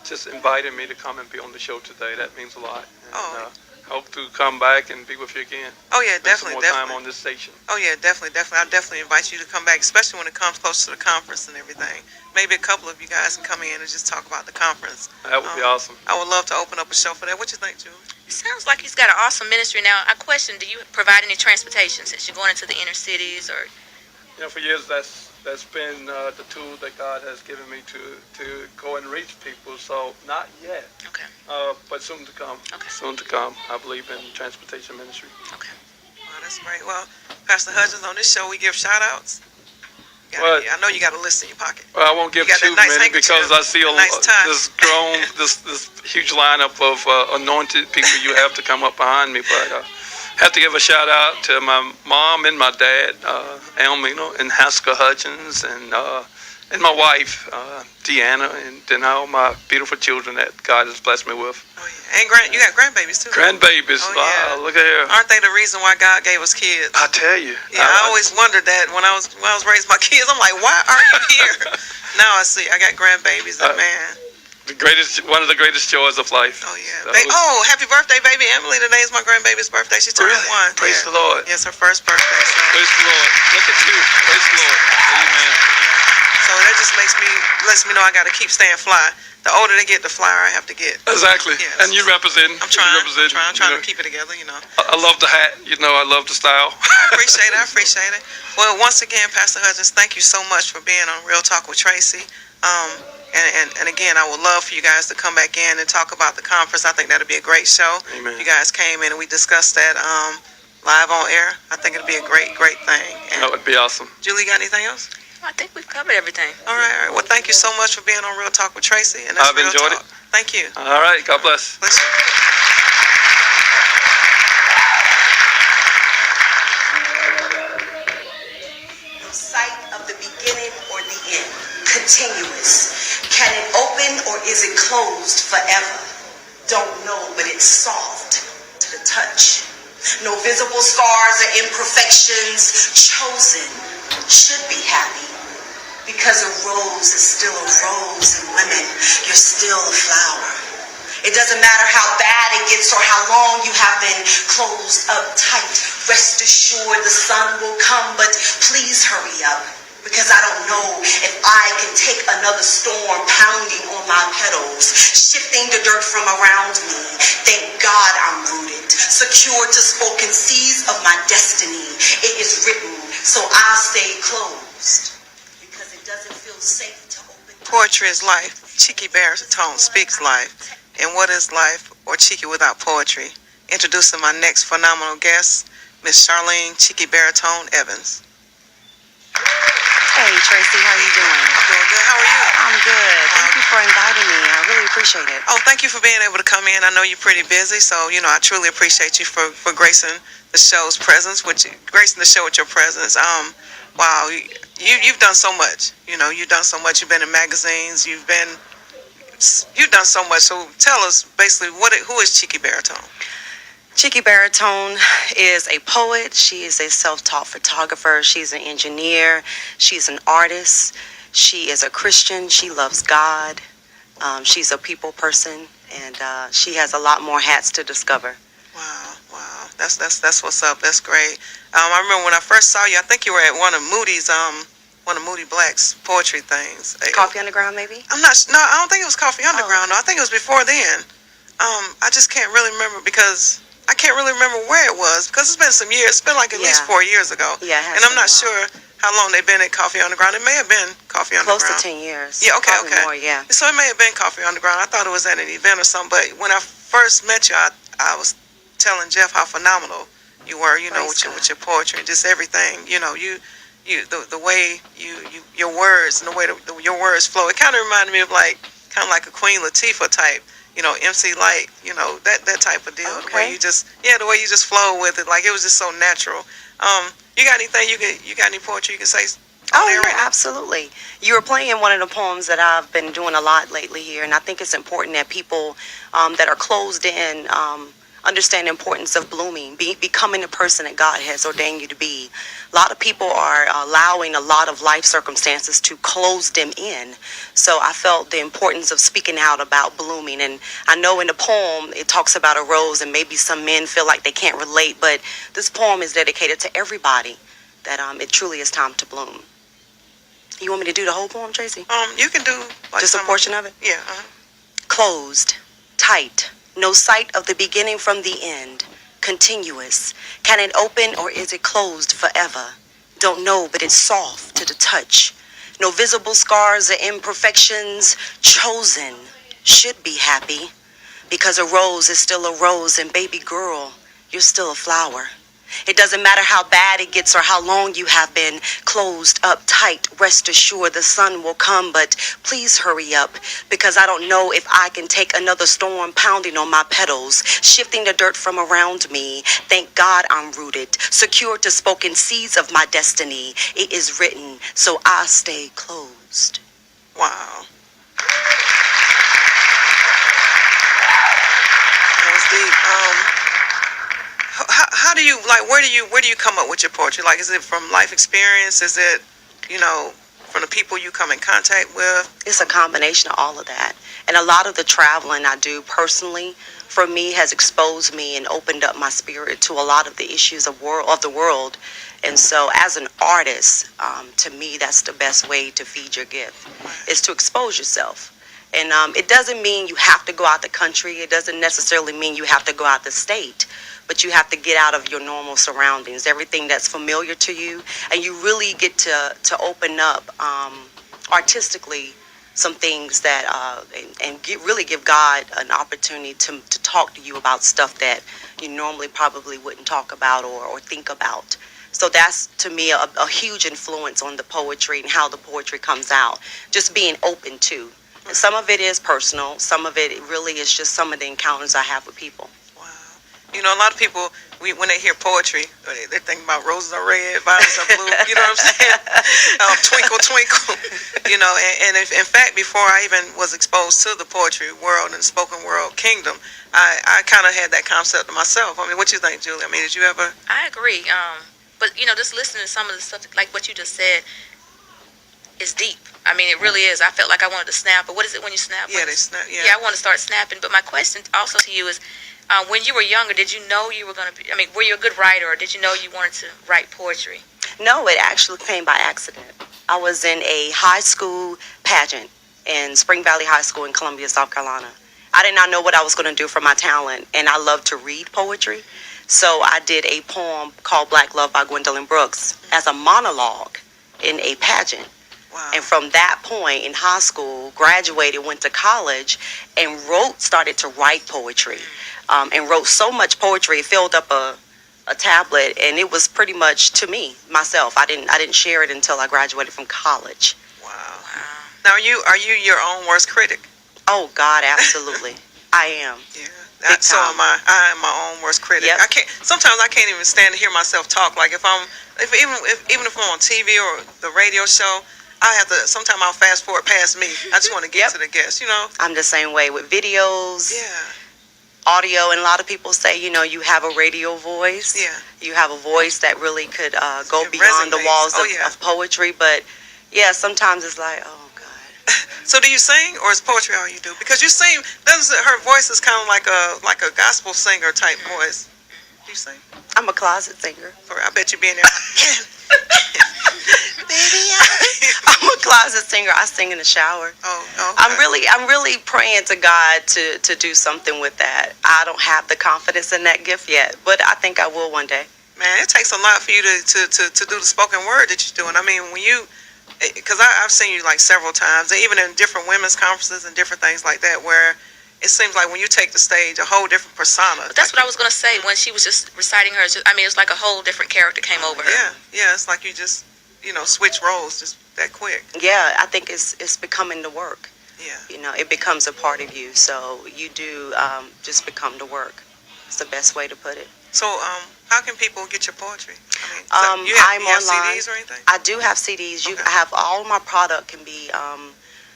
just inviting me to come and be on the show today. That means a lot. And, hope to come back and be with you again. Oh yeah, Spend some definitely, more definitely. time on this station. Oh yeah, definitely. I'll definitely invite you to come back, especially when it comes close to the conference and everything. Maybe a couple of you guys can come in and just talk about the conference. That would be awesome. I would love to open up a show for that. What you think, Julie? Sounds like he's got an awesome ministry. Now, I question, do you provide any transportation since you're going into the inner cities or? You know, for years that's been the tool that God has given me to go and reach people. So not yet, Okay. but soon to come. Okay. Soon to come. I believe in transportation ministry. Okay. Wow, that's great. Well, Pastor Hudgens, on this show we give shout outs. Well, I know you got a list in your pocket. Well, I won't give You got too that nice many because I see nice tie. this huge lineup of anointed people you have to come up behind me. But have to give a shout out to my mom and my dad, Elmina and Haskell Hudgens, and my wife, Deanna, and then all my beautiful children that God has blessed me with. Oh yeah, and you got grandbabies too. Grandbabies, Oh, yeah. wow, look at here. Aren't they the reason why God gave us kids? I tell you. Yeah, I always wondered that when I was raising my kids. I'm like, why are you here? Now I see. I got grandbabies, and man. One of the greatest joys of life. Oh yeah. Happy birthday, baby Emily! Today is my grandbaby's birthday. She turned Really? 1. Praise the Lord. Yes, her first birthday. So. Praise the Lord. Look at you. Praise the Lord. Amen. So that just lets me know I got to keep staying fly. The older they get, the flyer I have to get. Exactly. Yes. And you represent. I'm trying. I'm trying you know. to keep it together. You know. I love the hat. You know, I love the style. I appreciate it. Well, once again, Pastor Hudgens, thank you so much for being on Real Talk with Traci. And again, I would love for you guys to come back in and talk about the conference. I think that'd be a great show. Amen. You guys came in and we discussed that live on air. I think it'd be a great thing. And That would be awesome. Julie, got anything else? I think we've covered everything. All right. Well, thank you so much for being on Real Talk with Traci. And that's I've Real enjoyed Talk. Thank you. All right. God bless. Listen. Sight of the beginning or the end, continuous. Can it open or is it closed forever? Don't know, but it's soft to the touch. No visible scars or imperfections. Chosen, should be happy. Because a rose is still a rose, and women, you're still a flower. It doesn't matter how bad it gets or how long you have been closed up tight. Rest assured the sun will come, but please hurry up. Because I don't know if I can take another storm pounding on my petals, shifting the dirt from around me. Thank God I'm rooted, secured to spoken seas of my destiny. It is written, so I'll stay closed. Because it doesn't feel safe to open. Poetry is life. Cheeky baritone speaks life. And what is life or cheeky without poetry? Introducing my next phenomenal guest, Miss Charlene Cheeky Baritone Evans. Hey Traci, how you doing? I'm doing good. How are you? I'm good. Thank you for inviting me. I really appreciate it. Oh, thank you for being able to come in. I know you're pretty busy, so I truly appreciate you for gracing the show's presence, gracing the show with your presence. Wow, you've done so much. You've done so much. You've been in magazines. You've done so much. So tell us basically who is Cheeky Baritone? Cheeky Baritone is a poet. She is a self-taught photographer. She's an engineer. She's an artist. She is a Christian. She loves God. She's a people person, and she has a lot more hats to discover. Wow. That's what's up. That's great. I remember when I first saw you. I think you were at one of Moody Black's poetry things. Coffee Underground, maybe? No, I don't think it was Coffee Underground. No, I think it was before then. I just can't really remember because I can't really remember where it was because it's been some years. It's been like at least 4 years ago. Yeah, and I'm not sure how long they've been at Coffee Underground. It may have been Coffee Underground. Close to 10 years. Yeah, okay, Probably more, yeah. So it may have been Coffee Underground. I thought it was at an event or something. But when I first met you, I was telling Jeff how phenomenal you were. With your poetry and just everything. The way your words and the way your words flow. It kind of reminded me of like a Queen Latifah type. MC Light, that type of deal. The way Okay. you just, the way you just flow with it, like it was just so natural. You got anything you got any poetry you can say on Oh, there yeah, right now? absolutely. You were playing one of the poems that I've been doing a lot lately here, and I think it's important that people that are closed in understand the importance of blooming, becoming the person that God has ordained you to be. A lot of people are allowing a lot of life circumstances to close them in. So I felt the importance of speaking out about blooming. And I know in the poem it talks about a rose, and maybe some men feel like they can't relate, but this poem is dedicated to everybody, that it truly is time to bloom. You want me to do the whole poem, Tracy? You can do like Just a some portion of it? Yeah. Closed, tight, no sight of the beginning from the end. Continuous. Can it open or is it closed forever? Don't know, but it's soft to the touch. No visible scars or imperfections. Chosen. Should be happy. Because a rose is still a rose, and baby girl, you're still a flower. It doesn't matter how bad it gets or how long you have been closed up tight. Rest assured the sun will come, but please hurry up, because I don't know if I can take another storm pounding on my petals, shifting the dirt from around me. Thank God I'm rooted, secure to spoken seeds of my destiny. It is written, so I stay closed. Wow. That was deep. How do you where do you come up with your poetry? Like, is it from life experience? Is it, from the people you come in contact with? It's a combination of all of that. And a lot of the traveling I do personally, for me, has exposed me and opened up my spirit to a lot of the issues of the world. And so as an artist, to me, that's the best way to feed your gift, is to expose yourself. And it doesn't mean you have to go out the country. It doesn't necessarily mean you have to go out the state. But you have to get out of your normal surroundings, everything that's familiar to you, and you really get to open up artistically some things that really give God an opportunity to talk to you about stuff that you normally probably wouldn't talk about or think about. So that's, to me, a huge influence on the poetry and how the poetry comes out, just being open to. And some of it is personal, some of it really is just some of the encounters I have with people. A lot of people, when they hear poetry, they're thinking about roses are red, violets are blue. You know what I'm saying? Twinkle, twinkle. And in fact, before I even was exposed to the poetry world and spoken world kingdom, I kind of had that concept to myself. I mean, what you think, Julie? I mean, did you ever? I agree. But just listening to some of the stuff, like what you just said, is deep. I mean, it really is. I felt like I wanted to snap. But what is it when you snap? Yeah, they snap. Yeah. Yeah, I want to start snapping. But my question also to you is, when you were younger, did you know you were going to be, were you a good writer, or did you know you wanted to write poetry? No, it actually came by accident. I was in a high school pageant in Spring Valley High School in Columbia, South Carolina. I did not know what I was going to do for my talent, and I love to read poetry. So I did a poem called Black Love by Gwendolyn Brooks as a monologue in a pageant. Wow. And from that point in high school, graduated, went to college, and started to write poetry. And wrote so much poetry, it filled up a tablet, and it was pretty much to me, myself. I didn't share it until I graduated from college. Wow. Now, are you your own worst critic? Oh God, absolutely. I am. Yeah. So am I. I am my own worst critic. Yep. Sometimes I can't even stand to hear myself talk. Like even if I'm on TV or the radio show, sometimes I'll fast forward past me. I just want to get to the guest, I'm the same way with videos. Yeah. Audio, and a lot of people say, you have a radio voice. Yeah. You have a voice that really could go It beyond the resonates. walls of poetry. But yeah, sometimes it's like, oh God. So do you sing, or is poetry all you do? Because you sing, her voice is kind of like a gospel singer type voice. Do you sing? I'm a closet singer. I bet you be in there. Baby, I'm a closet singer. I sing in the shower. Oh, okay. I'm really praying to God to do something with that. I don't have the confidence in that gift yet, but I think I will one day. Man, it takes a lot for you to do the spoken word that you're doing. I mean, because I've seen you like several times, even in different women's conferences and different things like that, where it seems like when you take the stage, a whole different persona. But that's what I was going to say. When she was just reciting hers, it was like a whole different character came over her. Yeah, it's like you just, switch roles just that quick. Yeah, I think it's becoming the work. Yeah. You know, it becomes a part of you. So you do just become the work. It's the best way to put it. So, how can people get your poetry? I mean, I'm you have online. CDs or anything? I do have CDs. Okay. I have all of my product can be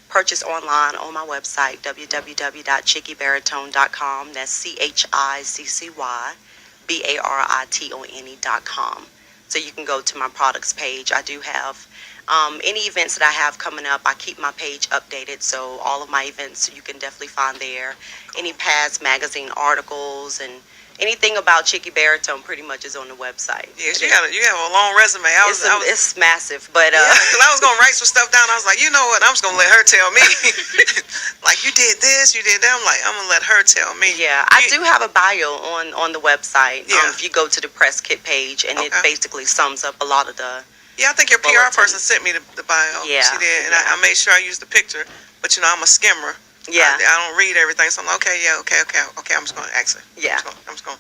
purchased online on my website, www.chickybaritone.com. That's ChiccYBaritone.com. So you can go to my products page. I do have any events that I have coming up. I keep my page updated, so all of my events you can definitely find there. Any past magazine articles and anything about Chicky Baritone pretty much is on the website. Yes, you have a long resume. It's massive, but yeah, because I was gonna write some stuff down. I was like, you know what? I'm just gonna let her tell me. Like, you did this, you did that. I'm like, I'm gonna let her tell me. Yeah, I do have a bio on the website. Yeah. If you go to the press kit page, and it basically sums up a lot of the. Yeah, I think your PR person sent me the bio. Yeah, she did, and I made sure I used the picture. But you know, I'm a skimmer. Yeah. I don't read everything, so I'm like, okay. I'm just gonna ask her. Yeah. I'm just gonna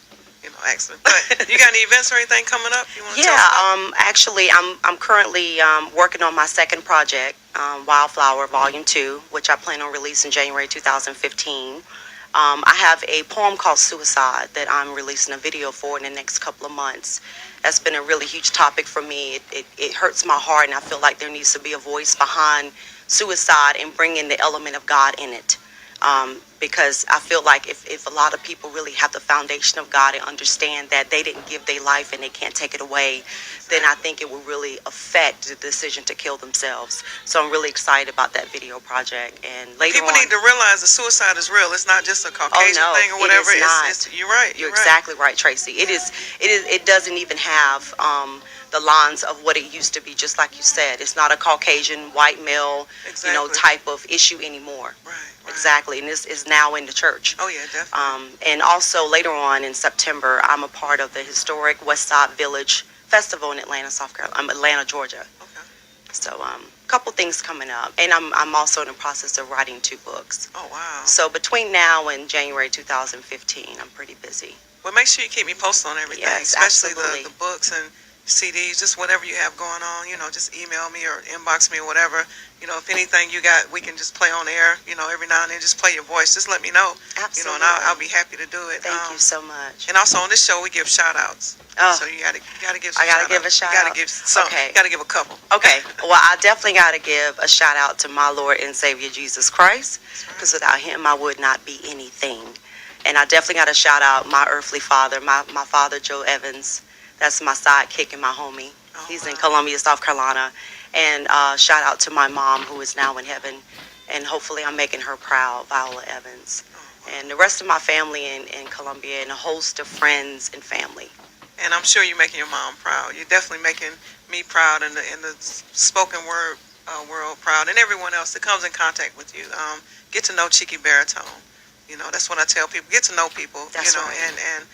ask her. But you got any events or anything coming up? You want to tell us about? Actually, I'm currently working on my second project, Wildflower Volume 2, which I plan on releasing January 2015. I have a poem called Suicide that I'm releasing a video for in the next couple of months. That's been a really huge topic for me. It hurts my heart, and I feel like there needs to be a voice behind suicide and bringing the element of God in it. Because I feel like if a lot of people really have the foundation of God and understand that they didn't give their life and they can't take it away, then I think it will really affect the decision to kill themselves. So I'm really excited about that video project. And later people need to realize that suicide is real. It's not just a Caucasian thing or whatever. It is not. You're right. You're exactly right, Tracy. It doesn't even have the lines of what it used to be, just like you said. It's not a Caucasian, white male, type of issue anymore. Right. Exactly, and this is now in the church. Oh, yeah, definitely. And also later on in September, I'm a part of the historic West Side Village Festival in Atlanta, Georgia. Okay. So a couple things coming up, and I'm also in the process of writing 2 books. Oh, wow. So between now and January 2015, I'm pretty busy. Well, make sure you keep me posted on everything, Yes, especially absolutely. the books and CDs, just whatever you have going on, just email me or inbox me or whatever. If anything you got, we can just play on air, every now and then, just play your voice. Just let me know, Absolutely. and I'll be happy to do it. Thank you so much. And also on this show, we give shout outs. Oh. So you gotta give some I gotta shout give outs. a shout You gotta out. give some. Okay. You gotta give a couple. Okay, well, I definitely got to give a shout out to my Lord and Savior Jesus Christ, because without him, I would not be anything. And I definitely got to shout out my earthly father, my father, Joe Evans. That's my sidekick and my homie. Oh, He's wow. in Columbia, South Carolina. And shout out to my mom, who is now in heaven. And hopefully I'm making her proud, Viola Evans. And the rest of my family in Columbia, and a host of friends and family. And I'm sure you're making your mom proud. You're definitely making me proud, and the spoken word world proud, and everyone else that comes in contact with you. Get to know Chicky Baritone. That's what I tell people. Get to know people. That's right. And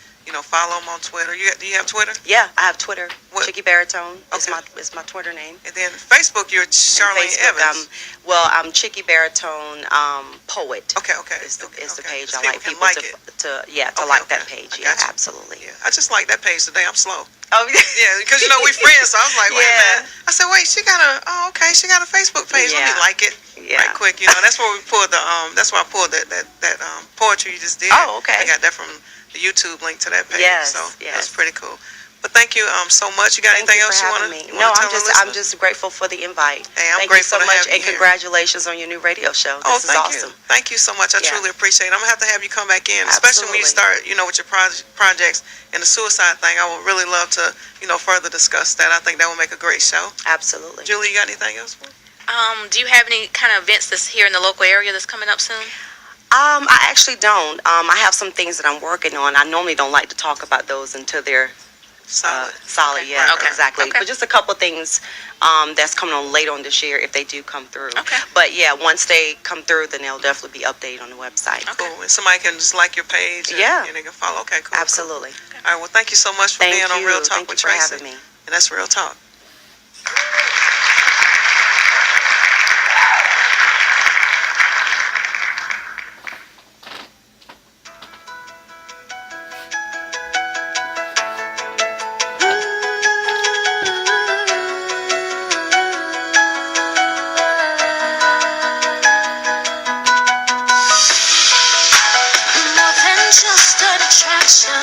follow them on Twitter. Do you have Twitter? Yeah, I have Twitter. What? Chicky Baritone Okay. is my Twitter name. And then Facebook, you're Charlene Facebook, Evans. I'm Chicky Baritone Poet. Okay. Is the okay. page. So I like can people like to it. like Okay. that page. I Yeah, got you. absolutely. Yeah, I just like that page today. I'm slow. Oh, Yeah, because we friends, so I was like, wait a Yeah. minute. I said, wait, she got a Facebook page. Let me Yeah. like it Yeah. right quick. That's where we pulled that's where I pulled that poetry you just did. Oh, okay. I got that from the YouTube link to that page. Yes, So yes. that's pretty cool. But thank you so much. You got Thank anything you else for you want having to me. No, tell I'm just grateful for the invite. Hey, I'm Thank grateful you so to much, have you and here. congratulations on your new radio show. Oh, This is awesome. Thank you so much. I Yeah. truly appreciate it. I'm going to have you come back in, especially when you start, Absolutely. with your projects and the suicide thing. I would really love to, further discuss that. I think that would make a great show. Absolutely. Julie, you got anything else? Do you have any kind of events that's here in the local area that's coming up soon? I actually don't. I have some things that I'm working on. I normally don't like to talk about those until they're Solid. solid. Okay. Yeah, Okay. exactly. Okay. But just a couple things that's coming on later on this year if they do come through. Okay. But yeah, once they come through, then they'll definitely be updated on the website. Okay. Cool. And somebody can just like your page. And, Yeah. and they can follow. Okay, cool. Absolutely. Cool. All right. Well, thank you so much for Thank being on you. Real Talk Thank with you for Traci. having me. And that's Real Talk. just an attraction,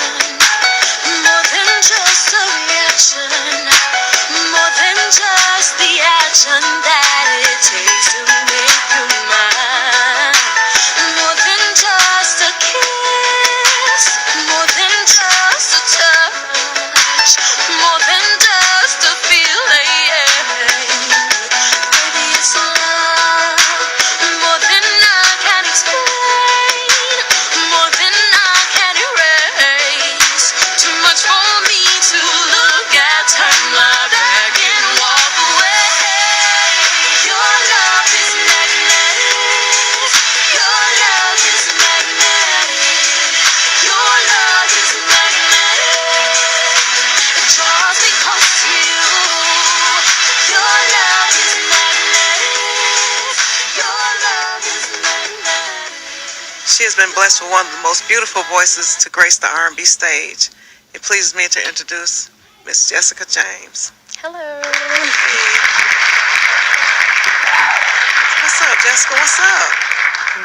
more than just a reaction, more than just the action that it takes to make you mine, more than just a kiss, more than just a touch, more than just a feeling. Baby, it's love, more than I can explain, more than I can erase. Too much for me to look at, turn my back and walk away. Your love is magnetic. Your love is magnetic. Your love is magnetic. It draws me close to you. Your love is magnetic. Your love is magnetic. She has been blessed with one of the most beautiful voices to grace the R&B stage. It pleases me to introduce Miss Jessica James. Hello. What's up, Jessica? What's up?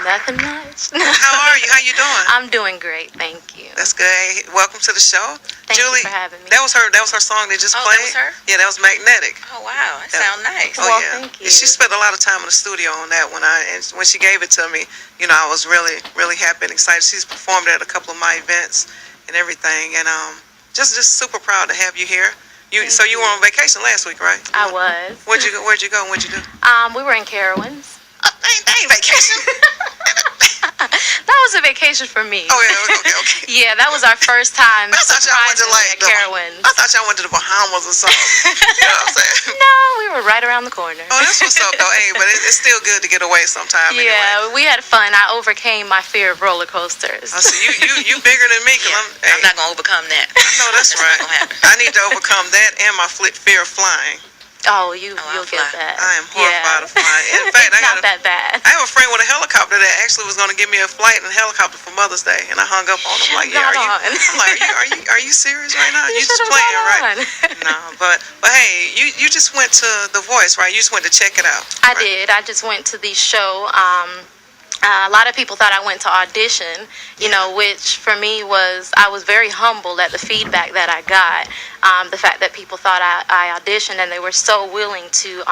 Nothing much. How are you? How you doing? I'm doing great, thank you. That's good. Hey, welcome to the show. Thank Julie, you for having me. That was her song they just Oh, played. that was her? Yeah, that was Magnetic. Oh wow, that sounds nice. Oh Well, yeah. thank you. She spent a lot of time in the studio on that and when she gave it to me, I was really, really happy and excited. She's performed at a couple of my events and everything, and just super proud to have you here. You were on vacation last week, right? I was. Where'd you go? What'd you do? We were in Carowinds. That ain't vacation. That was a vacation for me. Oh yeah, okay. Yeah, that was our first time I thought y'all went to surprisingly at Carowinds. I thought y'all went to the Bahamas or something. You know what I'm saying? No, we were right around the corner. Oh, that's what's up though. Hey, but it's still good to get away sometime. Yeah, Anyway. we had fun. I overcame my fear of roller coasters. I see you bigger than me. Cause Yeah, I'm not gonna overcome that. I know that's Not right. gonna happen. I need to overcome that and my fear of flying. Oh, I'll you'll fly. get that. I am horrified Yeah. of flying. In fact, It's not that bad. I have a friend with a helicopter that actually was going to give me a flight in a helicopter for Mother's Day, and I hung up on him like, yeah, Not are you? on. I'm like, are you serious right now? You just should've playing, gone right? on. No, but hey, you just went to The Voice, right? You just went to check it out. I right? did. I just went to the show. A lot of people thought I went to audition, which for me I was very humbled at the feedback that I got. The fact that people thought I auditioned and they were so willing to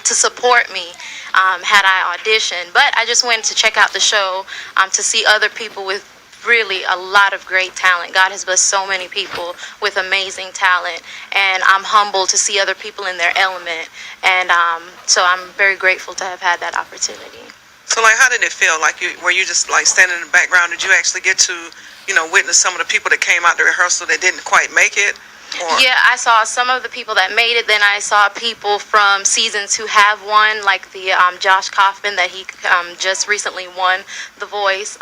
support me had I auditioned. But I just went to check out the show to see other people with really a lot of great talent. God has blessed so many people with amazing talent, and I'm humbled to see other people in their element. And so I'm very grateful to have had that opportunity. So, like, how did it feel? Like, were you just like standing in the background? Did you actually get to, witness some of the people that came out to rehearsal that didn't quite make it? Or? Yeah, I saw some of the people that made it. Then I saw people from seasons who have won, like the Josh Kaufman that he just recently won The Voice.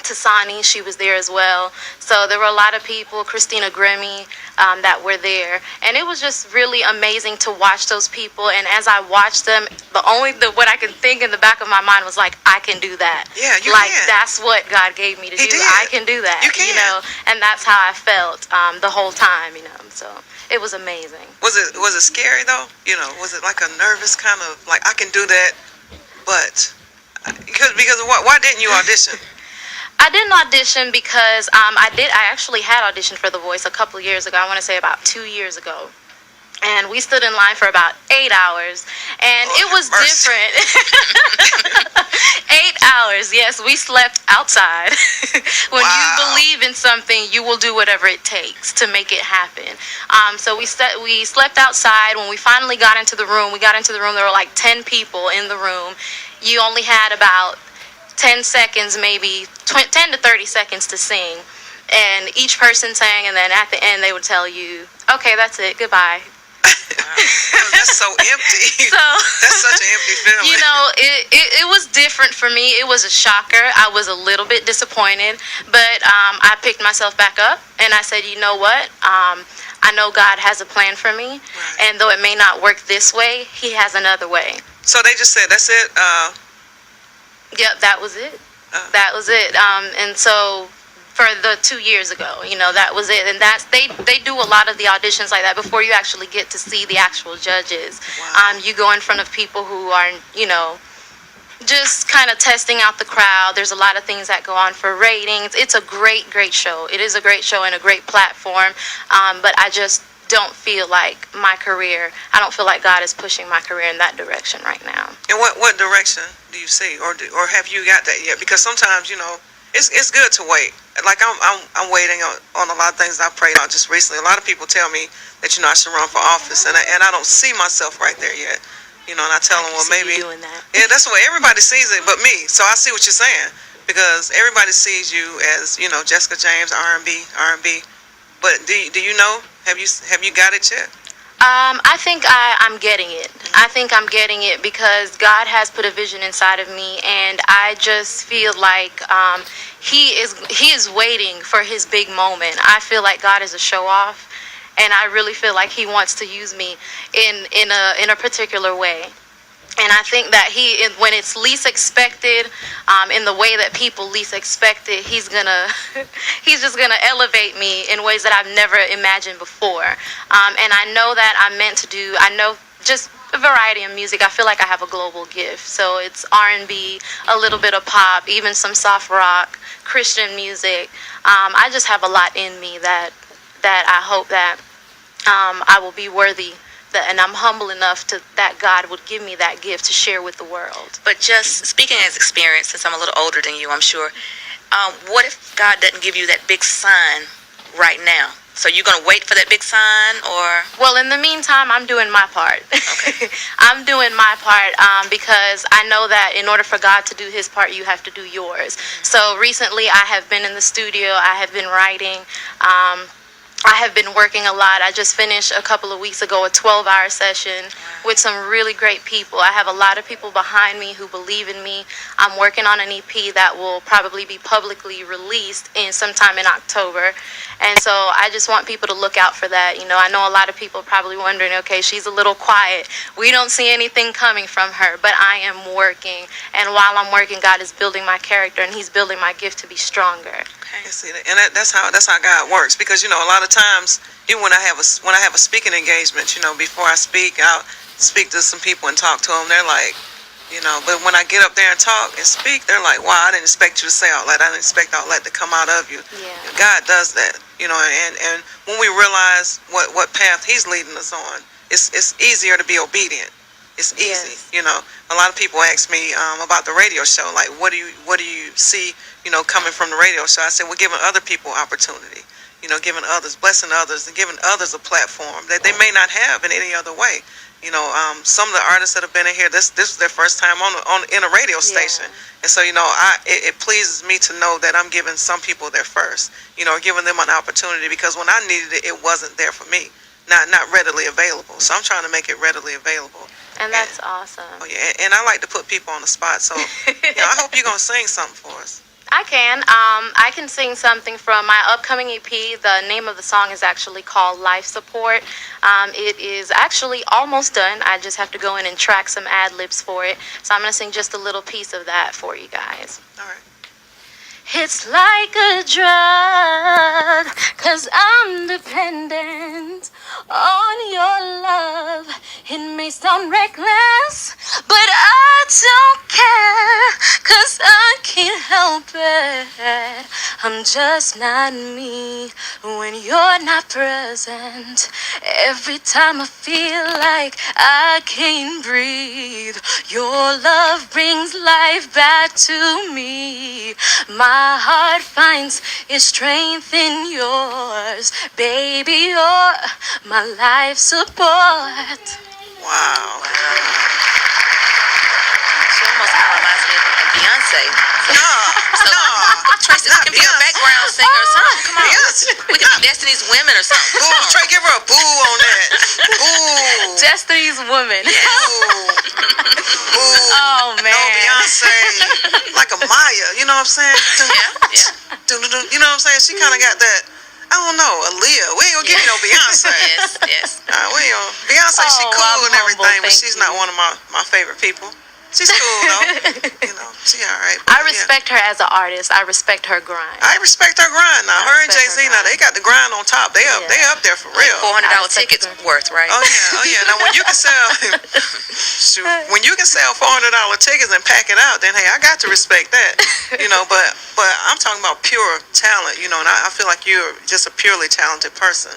Tasani, she was there as well. So there were a lot of people, Christina Grimmie, that were there. And it was just really amazing to watch those people. And as I watched them, what I could think in the back of my mind was like, I can do that. Yeah, you like, can. that's what God gave me to He do. did. I can do that. You can. And that's how I felt the whole time, So it was amazing. Was it scary though? Was it like a nervous kind of like I can do that, but because why didn't you audition? I didn't audition because I actually had auditioned for The Voice a couple of years ago. I want to say about 2 years ago. And we stood in line for about 8 hours. And it was different. 8 hours, yes. We slept outside. When you believe in something, you will do whatever it takes to make it happen. So we slept outside. When we finally got into the room, there were like 10 people in the room. You only had about 10 seconds, maybe 10 to 30 seconds to sing. And each person sang, and then at the end they would tell you, okay, that's it, goodbye. That's so empty. So that's such an empty feeling. It was different for me. It was a shocker. I was a little bit disappointed, but I picked myself back up and I said, you know what? I know God has a plan for me, and though it may not work this way, He has another way. So they just said, that's it? Yep, that was it. That was it. And so for the 2 years ago, that was it. And they do a lot of the auditions like that before you actually get to see the actual judges. Wow. You go in front of people who are, just kind of testing out the crowd. There's a lot of things that go on for ratings. It's a great, great show. It is a great show and a great platform. But I just don't feel like my career, I don't feel like God is pushing my career in that direction right now. And what direction do you see, or have you got that yet? Because sometimes, it's good to wait. Like I'm waiting on a lot of things I've prayed on just recently. A lot of people tell me that I should run for office, and I don't see myself right there yet. And I tell them, well, maybe doing that. Yeah, that's the way everybody sees it, but me. So I see what you're saying, because everybody sees you as Jessica James, R&B. But do you know? Have you got it yet? I think I'm getting it. I think I'm getting it because God has put a vision inside of me, and I just feel like He is waiting for His big moment. I feel like God is a show off, and I really feel like He wants to use me in a particular way. And I think that when it's least expected, in the way that people least expect it, he's just gonna elevate me in ways that I've never imagined before. And I know that I'm meant to do. I know just a variety of music. I feel like I have a global gift. So it's R&B, a little bit of pop, even some soft rock, Christian music. I just have a lot in me that I hope that I will be worthy. And I'm humble enough that God would give me that gift to share with the world. But just speaking as experience, since I'm a little older than you, I'm sure, what if God doesn't give you that big sign right now? So you're going to wait for that big sign, or? Well, in the meantime, I'm doing my part. Okay. I'm doing my part because I know that in order for God to do His part, you have to do yours. So recently, I have been in the studio. I have been writing. I have been working a lot. I just finished a couple of weeks ago a 12-hour session with some really great people. I have a lot of people behind me who believe in me. I'm working on an EP that will probably be publicly released sometime in October. And so I just want people to look out for that. I know a lot of people are probably wondering, okay, she's a little quiet. We don't see anything coming from her, but I am working. And while I'm working, God is building my character, and He's building my gift to be stronger. See, and that's how God works. Because a lot of times, even when I have a speaking engagement, before I speak, I'll speak to some people and talk to them. They're like, but when I get up there and talk and speak, they're like, wow, I didn't expect you to say all that. I didn't expect all that to come out of you. Yeah. God does that, and when we realize what path He's leading us on, it's easier to be obedient. It's easy. Yes. A lot of people ask me about the radio show, like, what do you see, coming from the radio show? I said, we're giving other people opportunity, giving others, blessing others, and giving others a platform that they may not have in any other way. Some of the artists that have been in here, this is their first time in a radio station, and so it pleases me to know that I'm giving some people their first, giving them an opportunity, because when I needed it, it wasn't there for me, not readily available. So I'm trying to make it readily available. And that's awesome. Oh yeah, and I like to put people on the spot, so I hope you're gonna sing something for us. I can. I can sing something from my upcoming EP. The name of the song is actually called Life Support. It is actually almost done. I just have to go in and track some ad-libs for it. So I'm going to sing just a little piece of that for you guys. All right. It's like a drug, 'cause I'm dependent on your love. It may sound reckless, but I don't care, 'cause I can't help it. I'm just not me when you're not present. Every time I feel like I can't breathe, your love brings life back to me. My heart finds its strength in yours. Baby, you're my life support. Wow. She almost kind of reminds me of Beyonce. No. Traci, we can be a background singer or something. Come on. Beyonce. We can be Destiny's Women or something. Boo, Trey, give her a boo on that. Boo. Destiny's Woman. Boo. Oh, man. No, Beyonce. Like a Maya, you know what I'm saying? Yeah. You know what I'm saying? She kind of got that, I don't know, Aaliyah. We ain't gonna give you no Beyonce. Yes. We ain't gonna, Beyonce, she Oh, cool I'm and everything, humble, but thank she's you. not one of my favorite people. She's cool though. She all right. I respect her as an artist. I respect her grind. I respect her grind. Now her and Jay-Z, now they got the grind on top. They up there for real. $400 tickets worth, right? Oh yeah. Now when you can sell, shoot, when you can sell $400 tickets and pack it out, then hey, I got to respect that. But I'm talking about pure talent. And I feel like you're just a purely talented person.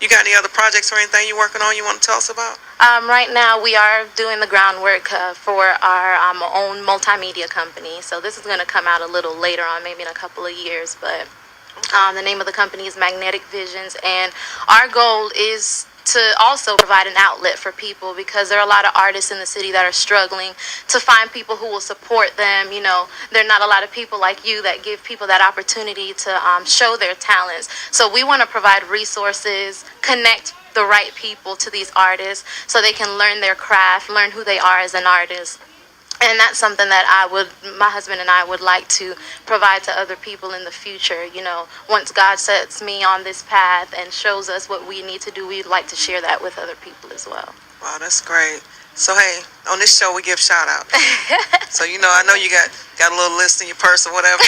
You got any other projects or anything you're working on you want to tell us about? Right now, we are doing the groundwork for our own multimedia company. So this is going to come out a little later on, maybe in a couple of years. But the name of the company is Magnetic Visions. And our goal is to also provide an outlet for people, because there are a lot of artists in the city that are struggling to find people who will support them. There are not a lot of people like you that give people that opportunity to show their talents. So we want to provide resources, connect the right people to these artists so they can learn their craft, learn who they are as an artist. And that's something that my husband and I would like to provide to other people in the future. Once God sets me on this path and shows us what we need to do, we'd like to share that with other people as well. Wow, that's great. So hey, on this show we give shout out. So I know you got a little list in your purse or whatever.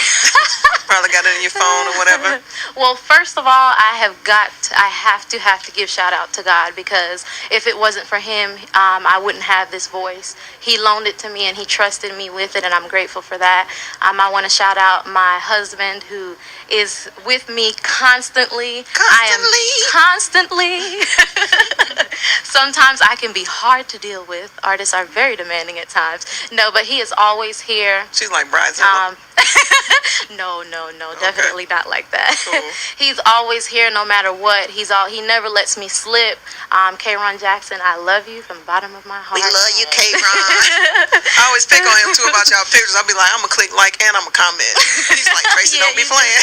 Probably got it in your phone or whatever. Well, first of all, I have to give shout out to God, because if it wasn't for him, I wouldn't have this voice. He loaned it to me and he trusted me with it, and I'm grateful for that. I want to shout out my husband, who is with me constantly. I am constantly. Sometimes I can be hard to deal with. Artists are very demanding at times. No, but he is always here. She's like Bridezilla. No, definitely not like that. Cool. He's always here no matter what. He never lets me slip. K-Ron Jackson, I love you from the bottom of my heart. We love you, K-Ron. I always pick on him too about y'all pictures. I'll be like, I'm gonna click like and I'm gonna comment. He's like, Tracy, don't be playing.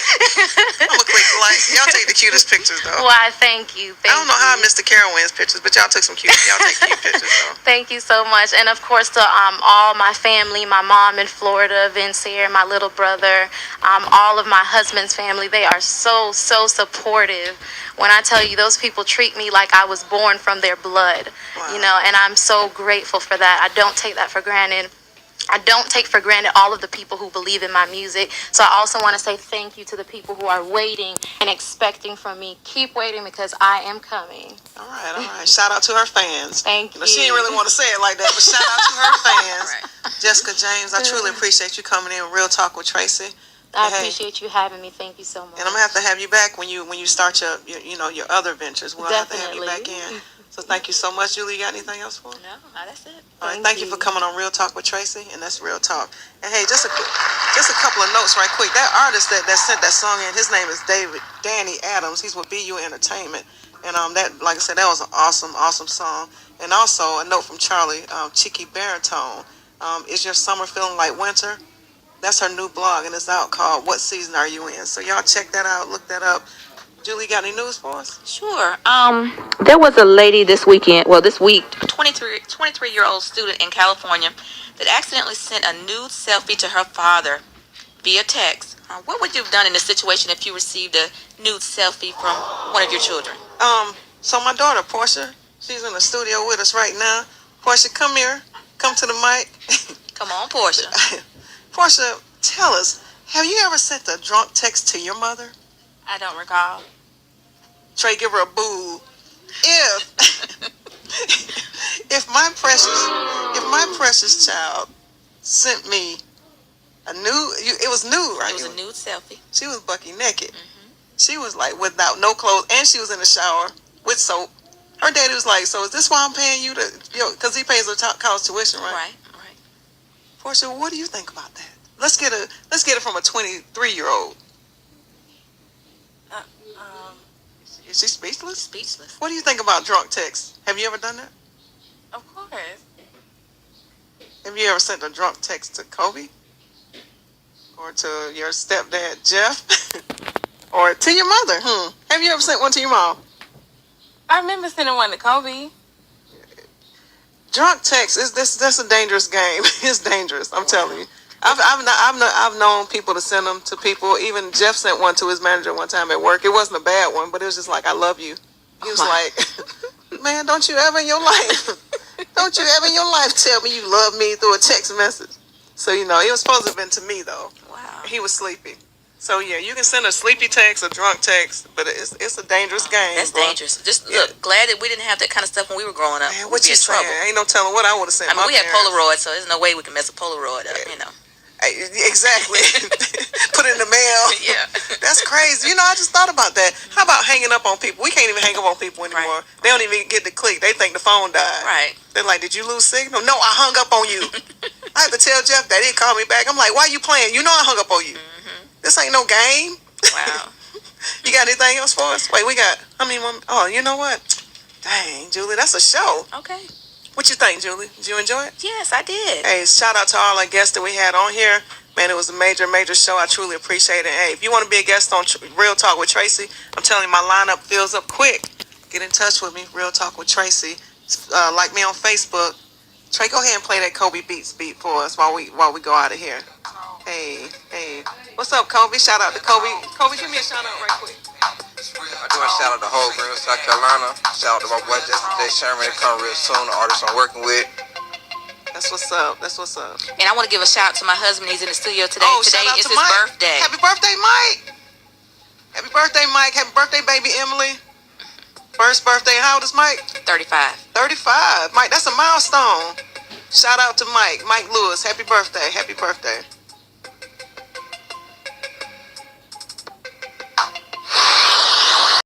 I'm gonna click like. Y'all take the cutest pictures though. Why, thank you. I don't know how Mr. Carol wins pictures, but y'all take cute pictures though. Thank you so much. And of course to all my family, my mom in Florida, Vince here, my little brother, all of my husband's family. They are so supportive. When I tell you, those people treat me like I was born from their blood. Wow. And I'm so grateful for that. I don't take that for granted. I don't take for granted all of the people who believe in my music. So I also want to say thank you to the people who are waiting and expecting from me. Keep waiting, because I am coming. All right. Shout out to her fans. Thank you. She didn't really want to say it like that, but shout out to her fans. Right. Jessica James, I truly appreciate you coming in. Real Talk with Tracy. I appreciate you having me. Thank you so much. And I'm gonna have to have you back when you start your other ventures. We'll have to have you back in. So thank you so much, Julie. You got anything else for me? No, that's it. All right, thank you for coming on Real Talk with Tracy, and that's Real Talk. And hey, just a couple of notes right quick. That artist that sent that song in, his name is Danny Adams. He's with BU Entertainment, and that, like I said, that was an awesome song. And also a note from Charlie, Cheeky Baritone. Is your summer feeling like winter? That's her new blog, and it's out, called What Season Are You In? So y'all check that out, look that up. Julie, got any news for us? Sure. There was a lady this week, a 23-year-old student in California that accidentally sent a nude selfie to her father via text. What would you have done in this situation if you received a nude selfie from one of your children? So my daughter, Portia, she's in the studio with us right now. Portia, come here. Come to the mic. Come on, Portia. Portia, tell us, have you ever sent a drunk text to your mother? I don't recall. Trey, give her a boo. If my precious child sent me a nude, it was nude, right? It was a nude selfie. She was bucky naked. Mm-hmm. She was like without no clothes, and she was in the shower with soap. Her daddy was like, "So is this why I'm paying you to, because he pays her college tuition, right?" Right. Portia, what do you think about that? Let's get it from a 23-year-old. Is she speechless? Speechless. What do you think about drunk texts? Have you ever done that? Of course. Have you ever sent a drunk text to Kobe? Or to your stepdad, Jeff? Or to your mother? Have you ever sent one to your mom? I remember sending one to Kobe. Drunk text that's a dangerous game. It's dangerous. I'm telling you. I've known people to send them to people. Even Jeff sent one to his manager one time at work. It wasn't a bad one, but it was just like, "I love you." He was like, "Man, don't you ever in your life Don't you ever in your life tell me you love me through a text message. So, it was supposed to have been to me, though. Wow. He was sleepy. So, yeah, you can send a sleepy text, a drunk text, but it's a dangerous game. That's bro. dangerous. Just look, glad that we didn't have that kind of stuff when we were growing up. Man, We'd what be you in saying? trouble. Ain't no telling what I would have sent I mean, my we had parents. Polaroid, so there's no way we can mess a Polaroid up, Exactly. Put it in the mail. Yeah. That's crazy. I just thought about that. How about hanging up on people? We can't even hang up on people anymore. Right. They don't even get the click. They think the phone died. Right. They're like, did you lose signal? No, I hung up on you. I have to tell Jeff that. He didn't call me back. I'm like, why you playing? You know I hung up on you. This ain't no game. Wow. You got anything else for us? Wait, we got, how many more? Oh, you know what? Dang, Julie, that's a show. Okay. What you think, Julie? Did you enjoy it? Yes, I did. Hey, shout out to all our guests that we had on here. Man, it was a major, major show. I truly appreciate it. Hey, if you want to be a guest on Real Talk with Traci, I'm telling you, my lineup fills up quick. Get in touch with me, Real Talk with Traci. Like me on Facebook. Trey, go ahead and play that Kobe Beats beat for us while we go out of here. Hey. What's up, Kobe? Shout out to Kobe. Kobe, give me a shout out right quick. I do want to shout out to whole Greenville, South Carolina. Shout out to my boy Justin J. Sherman. They come real soon. The artist I'm working with. That's what's up. And I want to give a shout out to my husband. He's in the studio today. Today Shout out is to his Mike. birthday. Happy birthday, Mike. Happy birthday, Mike. Happy birthday, baby Emily. First birthday. How old is Mike? 35. 35. Mike, that's a milestone. Shout out to Mike Lewis. Happy birthday.